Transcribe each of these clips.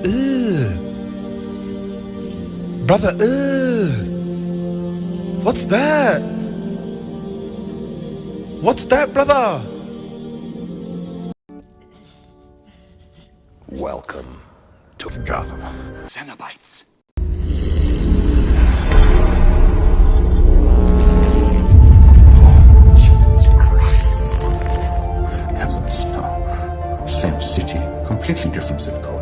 Ugh. Brother, ugh. What's that? What's that, brother? Welcome to Gotham. Cenobites. Jesus Christ. Heaven snow. Same city, completely different zip code.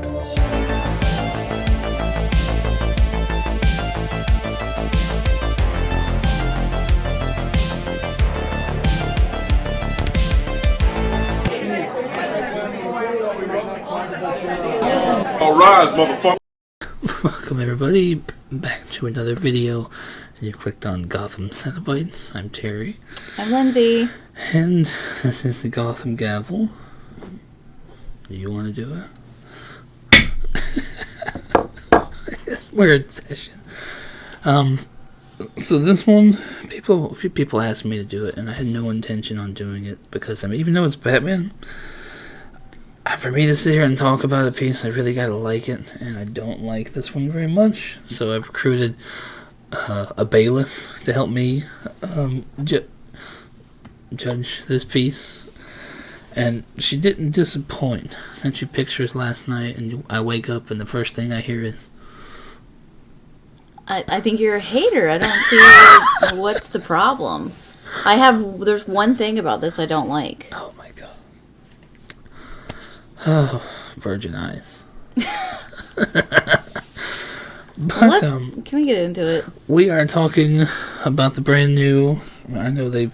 All rise, motherfucker. Welcome everybody back to another video. You clicked on Gotham Cenobites. I'm Terry. I'm Lindsay. And this is the Gotham Gavel. Do you want to do it? It's weird session. So this one, a few people asked me to do it, and I had no intention on doing it because, I mean, even though it's Batman, for me to sit here and talk about a piece, I really gotta like it, and I don't like this one very much. So I've recruited a bailiff to help me judge this piece, and she didn't disappoint. I sent you pictures last night, and I wake up and the first thing I hear is, I think you're a hater. I don't see what's the problem. There's one thing about this I don't like. oh my god, oh, virgin eyes. But Can we get into it? we are talking about the brand new, I know they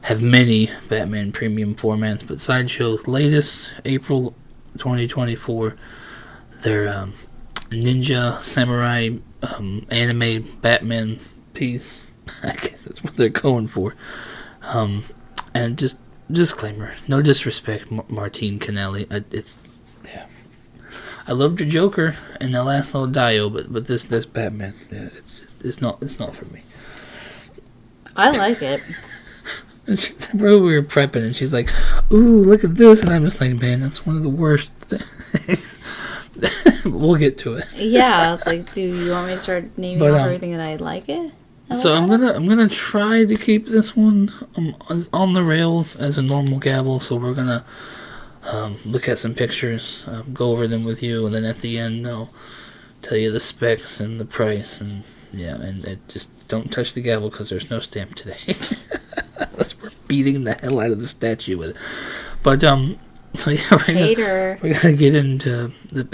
have many Batman premium formats, but Sideshow's latest, April 2024, their Ninja Samurai anime Batman piece. I guess that's what they're going for. And just disclaimer, no disrespect, Martine Canelli. I loved your Joker and the last little Dio, but this Batman, yeah, it's not for me. I like it. And we were prepping, and she's like, "Ooh, look at this," and I'm just like, "Man, that's one of the worst things." We'll get to it. Yeah, I was like, do you want me to start naming off everything that I like it? So I'm gonna try to keep this one on the rails as a normal Gavel. So we're gonna look at some pictures, go over them with you, and then at the end I'll tell you the specs and the price, and yeah, and just don't touch the Gavel because there's no stamp today. Unless we're beating the hell out of the statue with it. But so yeah, we're gonna get into the.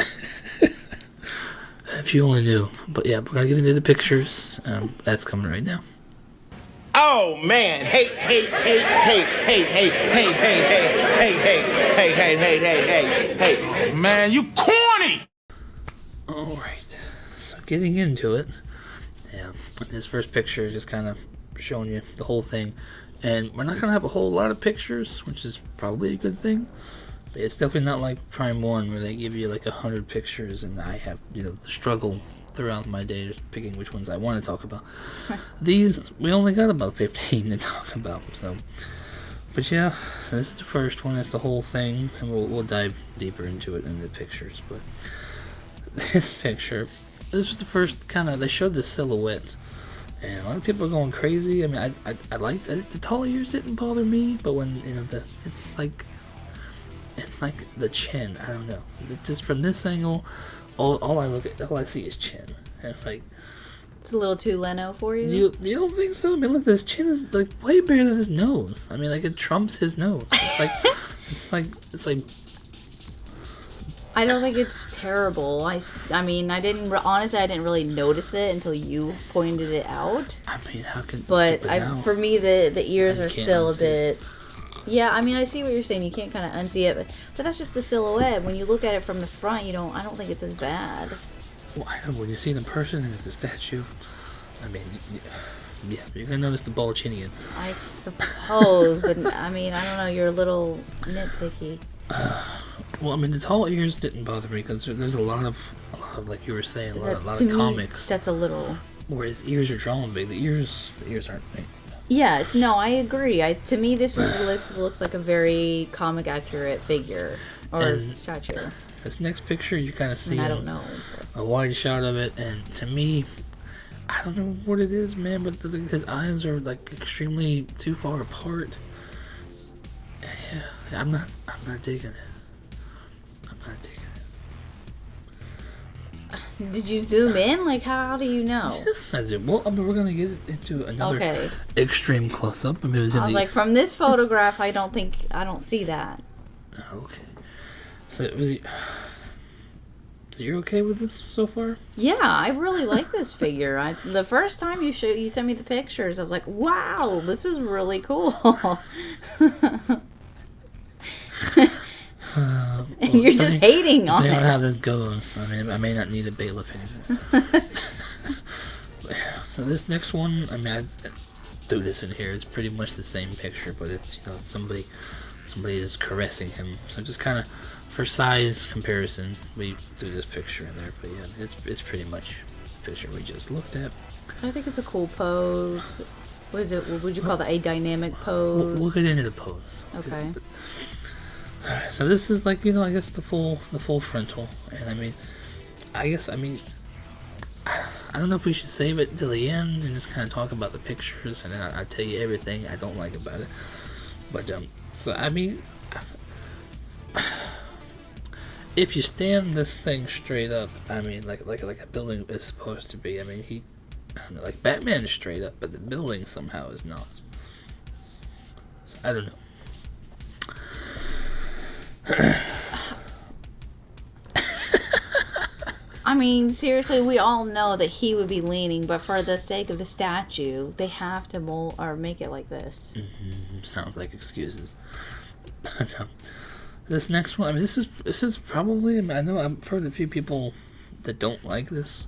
If you only knew, but yeah, we're gonna get into the pictures. That's coming right now. Oh man, hey, man, you corny. All right, so getting into it. Yeah, this first picture is just kind of showing you the whole thing, and we're not gonna have a whole lot of pictures, which is probably a good thing. But it's definitely not like Prime 1 where they give you like 100 pictures, and I have the struggle throughout my day just picking which ones I want to talk about. These we only got about 15 to talk about, so. But yeah, this is the first one. It's the whole thing, and we'll dive deeper into it in the pictures. But this picture, this was the first kind of, they showed the silhouette, and a lot of people are going crazy. I mean, I liked it. The tall ears didn't bother me, but when it's like the chin. I don't know. Just from this angle, all I see is chin. And it's like, it's a little too Leno for you. You don't think so? I mean, look, this chin is like way bigger than his nose. I mean, like it trumps his nose. It's like. I don't think it's terrible. I mean, I didn't really notice it until you pointed it out. I mean, how can? But for me, the ears are still a bit. Yeah, I mean, I see what you're saying. You can't kind of unsee it, but that's just the silhouette. When you look at it from the front, I don't think it's as bad. Well, I know when you see it in person and it's a statue, I mean, yeah, you're gonna notice the bald chin again. I suppose, but I mean, I don't know. You're a little nitpicky. Well, I mean, the tall ears didn't bother me because there's a lot of like you were saying, a lot of comics. That's a little. Where his ears are drawn big, the ears aren't big. Yes, no, I agree. To me, this looks like a very comic accurate figure or statue. This next picture, you kind of see I don't know. a wide shot of it, and to me, I don't know what it is, man, but his eyes are like extremely too far apart. Yeah, I'm not digging it. I'm not digging it. Did you zoom in? Like, how do you know? Yes, I zoom. Well, I mean, we're gonna get into another extreme close up. I mean, it was in I was like, from this photograph, I don't see that. Okay. So it was. So you're okay with this so far? Yeah, I really like this figure. The first time you sent me the pictures, I was like, wow, this is really cool. And you're just hating on it. Depending on how this goes, I mean, I may not need a bailiff anymore. So this next one, I mean, I threw this in here. It's pretty much the same picture, but it's, you know, somebody is caressing him. So just kind of for size comparison, we do this picture in there. But yeah, it's pretty much the picture we just looked at. I think it's a cool pose. What is it? What would you call that? A dynamic pose? We'll get into the pose. Okay. Alright, so this is like, you know, I guess the full frontal, and I don't know if we should save it till the end and just kind of talk about the pictures, and then I'll tell you everything I don't like about it. But so I mean, if you stand this thing straight up, I mean, like a building is supposed to be. I mean, I don't know, like Batman is straight up, but the building somehow is not. So, I don't know. I mean, seriously, we all know that he would be leaning, but for the sake of the statue, they have to mold or make it like this. Mm-hmm. Sounds like excuses. This next one, I mean, this is probably, I know I've heard a few people that don't like this.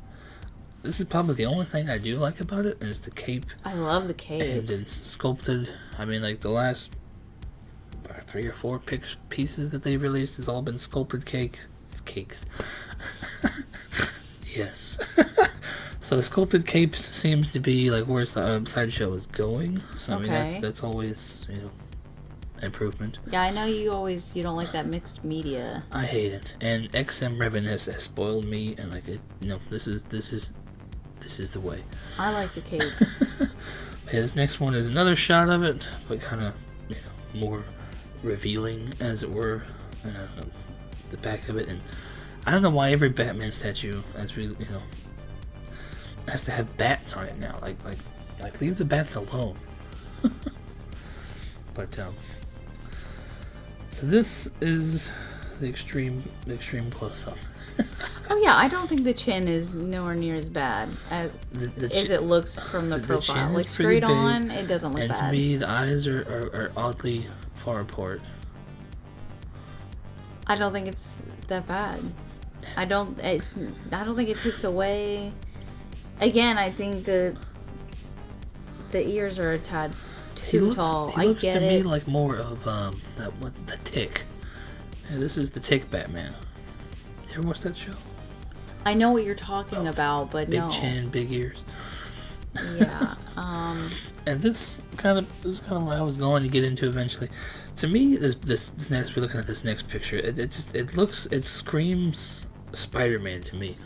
This is probably the only thing I do like about it, is the cape. I love the cape. And it's sculpted. I mean, like the last 3 or 4 pieces that they've released has all been sculpted cakes. Yes. So sculpted capes seems to be like where the Sideshow is going. So I mean that's always, you know, improvement. Yeah, I know you don't like that mixed media. I hate it, and XM Revan has spoiled me, and like it, you know, this is the way. I like the cape. Yeah, this next one is another shot of it, but kind of, you know, more revealing, as it were, the back of it. And I don't know why every Batman statue, has to have bats on it now. Like leave the bats alone. But so this is the extreme close-up. Oh yeah, I don't think the chin is nowhere near as bad as it looks from the profile. Like straight on, it doesn't look bad. And to me, the eyes are oddly far apart. I don't think it's that bad. I don't think it takes away. Again, I think the ears are a tad too tall. He looks to me like more of the Tick. Yeah, this is the Tick Batman. You ever watch that show? I know what you're talking about, but big no. Big chin, big ears. Yeah. And this is kind of what I was going to get into eventually. To me, this next, we're looking at this next picture. It screams Spider-Man to me.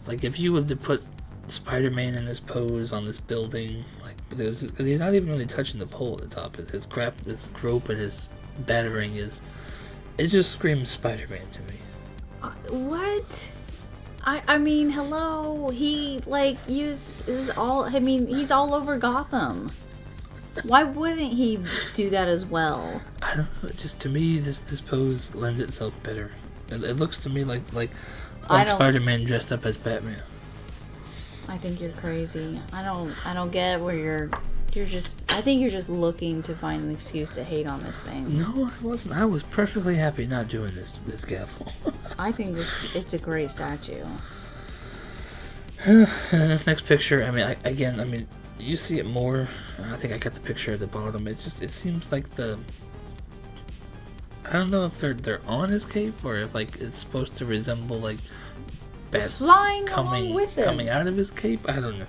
Like if you were to put Spider-Man in this pose on this building, like he's not even really touching the pole at the top. His rope and his battering it just screams Spider-Man to me. What? I mean, hello. He he's all over Gotham. Why wouldn't he do that as well? I don't know. Just to me, this pose lends itself better. It looks to me like Spider-Man dressed up as Batman. I think you're crazy. I don't get where you're just. I think you're just looking to find an excuse to hate on this thing. No, I wasn't. I was perfectly happy not doing this Gavel. I think it's a great statue. And then this next picture, I mean, you see it more. I think I got the picture at the bottom. It seems like I don't know if they're on his cape or if it's supposed to resemble bats flying along with him. Coming out of his cape. I don't know.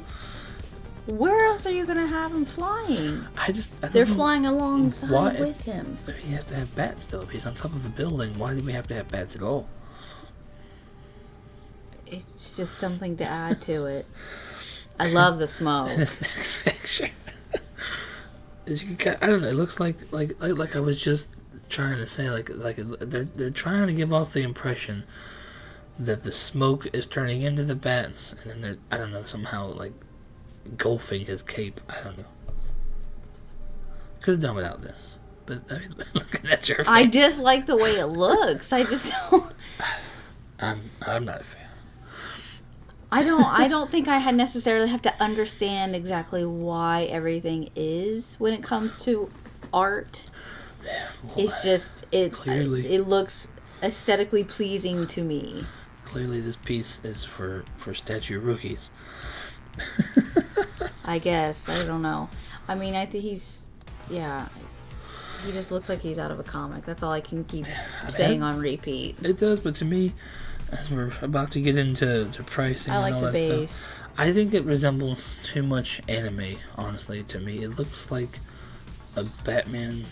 Where else are you gonna have him flying? I don't They're know. flying alongside with him. He has to have bats though. If he's on top of a building, why do we have to have bats at all? it's just something to add to it. I love the smoke. This next picture, I don't know. It looks like I was just trying to say like they're trying to give off the impression that the smoke is turning into the bats, and then they're, I don't know, somehow like engulfing his cape. I don't know. Could have done without this, but I mean, looking at your face, I just like the way it looks. I just I'm not a fan. I don't think I had necessarily have to understand exactly why everything is when it comes to art. Yeah, well, It's just clearly it looks aesthetically pleasing to me. Clearly, this piece is for statue rookies. I guess. I don't know. I mean, I think he just looks like he's out of a comic. That's all I can keep saying on repeat. It does, but to me, as we're about to get into pricing I and like all the that base. stuff, I think it resembles too much anime, honestly, to me. It looks like a Batman.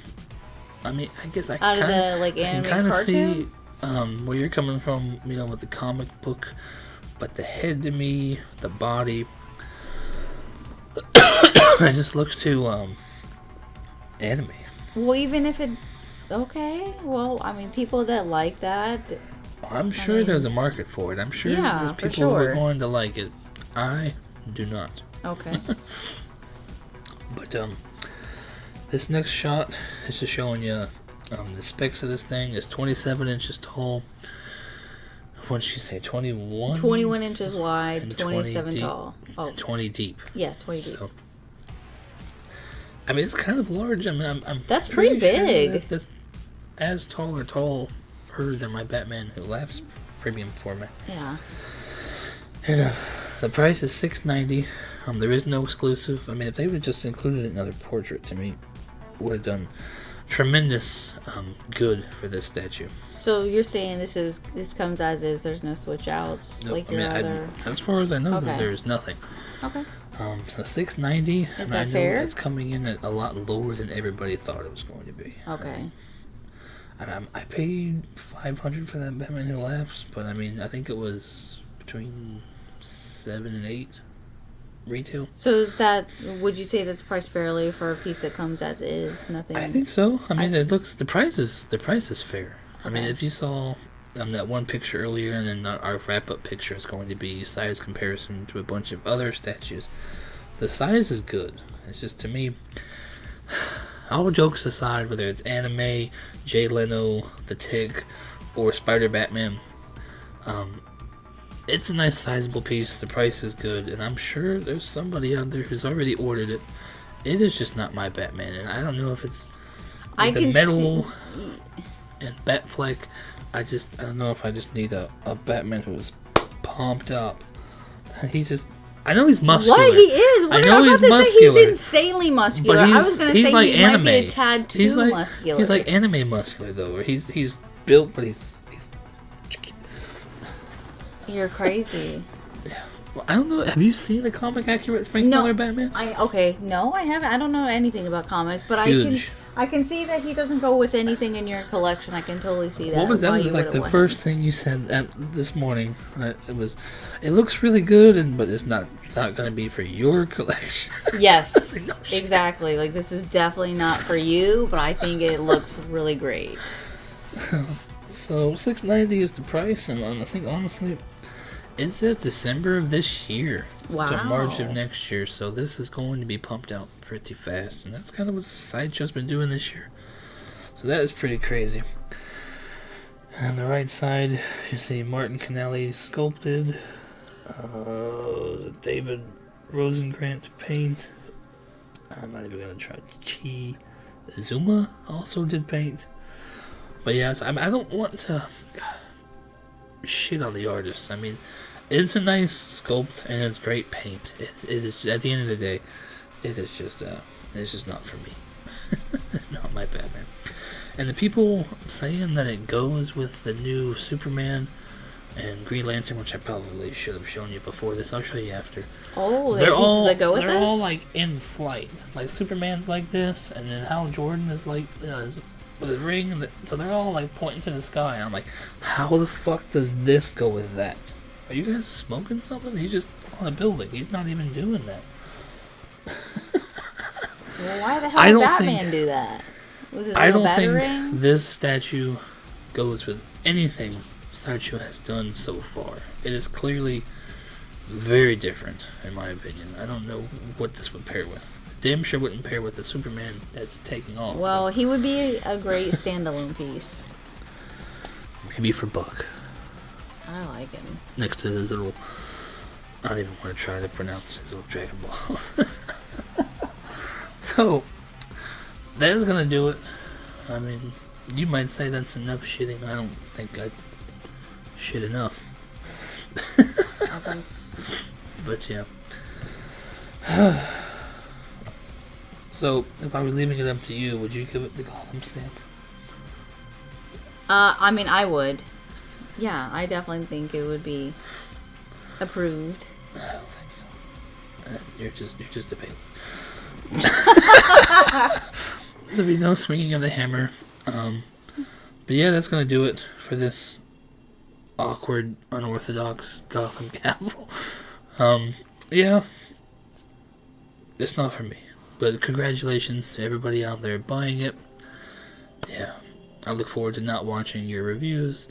I mean, I guess I Out of the, like, anime kind of see cartoon? where you're coming from, you know, with the comic book, but the head to me, the body, it just looks too anime. Well, even if it... Okay. Well, I mean, people that like that... I'm sure there's a market for it. I'm sure Yeah, there's for people who are sure. going to like it. I do not. Okay. But this next shot is just showing you the specs of this thing. It's 27 inches tall. What did she say? 21? 21 inches wide, And 27 deep, tall. Oh, and 20 deep. yeah, 20 deep. So, I mean, it's kind of large. I mean, I'm That's pretty big. Sure that's as tall or taller than my Batman Who Laughs premium format. Yeah. And the price is $6.90. There is no exclusive. I mean, if they would have just included another portrait, to me, would have done tremendous good for this statue. So you're saying this comes as is. There's no switch outs Nope. like your other. As far as I know, Okay. there's nothing. Okay. So $6.90, Is and that I know fair? it's coming in at a lot lower than everybody thought it was going to be. Okay. I paid $500 for that Batman Who Laughs, but I mean, I think it was between 7 and 8 retail. So is that? Would you say that's priced fairly for a piece that comes as is? Nothing. I think so. I mean, it looks the price is fair. I mean, if you saw that one picture earlier, and then our wrap-up picture is going to be size comparison to a bunch of other statues. The size is good. It's just, to me, all jokes aside, whether it's anime, Jay Leno, The Tick, or Spider-Batman, it's a nice sizable piece. The price is good, and I'm sure there's somebody out there who's already ordered it. It is just not my Batman, and I don't know if it's with the metal and Batfleck. I don't know if I just need a Batman who is pumped up. He's just, I know he's muscular. What he is? I know he's Say muscular. he's insanely muscular. But I was gonna say like he anime. might be a tad too muscular. He's like anime muscular though, where he's built, but he's. You're crazy. Well, I don't know. Have you seen the comic accurate Frank Miller Batman? No, I haven't. I don't know anything about comics, but Huge. I can see that he doesn't go with anything in your collection. I can totally see that. What was that? why Was you like wouldn't the want first him. thing you said this morning. It looks really good, but it's not going to be for your collection. Yes, No shit. exactly. Like, this is definitely not for you, but I think it looks really great. So $6.90 is the price, and I think honestly, it says December of this year to Wow. March of next year. So this is going to be pumped out pretty fast, and that's kind of what Sideshow's been doing this year. So that is pretty crazy. On the right side, you see Martin Canelli sculpted. David Rosengrant paint. I'm not even gonna try. Chi Zuma also did paint. But yeah, I don't want to shit on the artist. I mean, it's a nice sculpt and it's great paint. It is, at the end of the day, it's just not for me. It's not my Batman. And the people saying that it goes with the new Superman and Green Lantern, which I probably should have shown you before this. I'll show you after. Oh, They're all that go with they're this? all like in flight. Like Superman's like this, and then Hal Jordan is like with his ring, and so they're all like pointing to the sky. And I'm like, how the fuck does this go with that? Are you guys smoking something? He's just on a building. He's not even doing that. Well, why the hell did Batman do that? With his little batarang? This statue goes with anything Sideshow has done so far. It is clearly very different, in my opinion. I don't know what this would pair with. Damn sure wouldn't pair with the Superman that's taking off. Well, he would be a great standalone piece. Maybe for Buck. I like him. Next to his little... I don't even want to try to pronounce his little Dragon Ball. So, that is going to do it. I mean, you might say that's enough shitting. I don't think I shit enough. But yeah. So, if I was leaving it up to you, would you give it the Gotham stamp? I mean, I would. Yeah, I definitely think it would be approved. I don't think so. You're just a bailiff. There'll be no swinging of the hammer. But yeah, that's gonna do it for this awkward, unorthodox Gotham Gavel. Yeah, it's not for me. But congratulations to everybody out there buying it. Yeah, I look forward to not watching your reviews.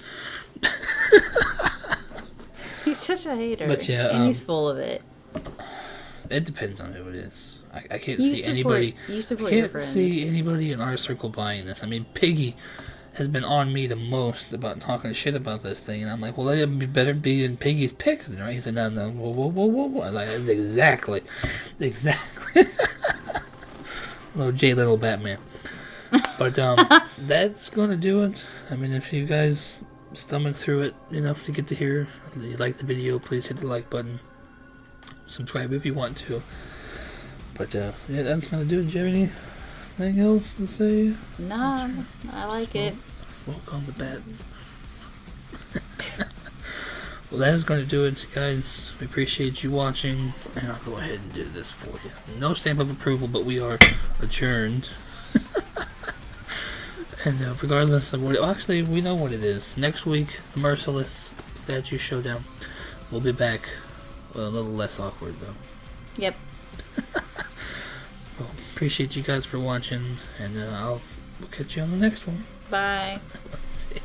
He's such a hater. But yeah, and he's full of it. It depends on who it is. I can't see anybody. I can't see anybody in our circle buying this. I mean, Piggy has been on me the most about talking shit about this thing, and I'm like, well, it better be in Piggy's picks, right? He said, no, whoa. I'm like, exactly. Little J Little Batman. But that's gonna do it. I mean, if you guys stomach through it enough to get to here, you like the video, please hit the like button. Subscribe if you want to. But yeah, that's gonna do it. Do you have anything else to say? Nah, I like it. Smoke on the bats. Well, that is gonna do it, guys. We appreciate you watching, and I'll go ahead and do this for you. No stamp of approval, but we are adjourned. And regardless of what, actually, we know what it is. Next week, the Merciless Statue Showdown. We'll be back. Well, a little less awkward though. Yep. Well, appreciate you guys for watching, and we'll catch you on the next one. Bye. See.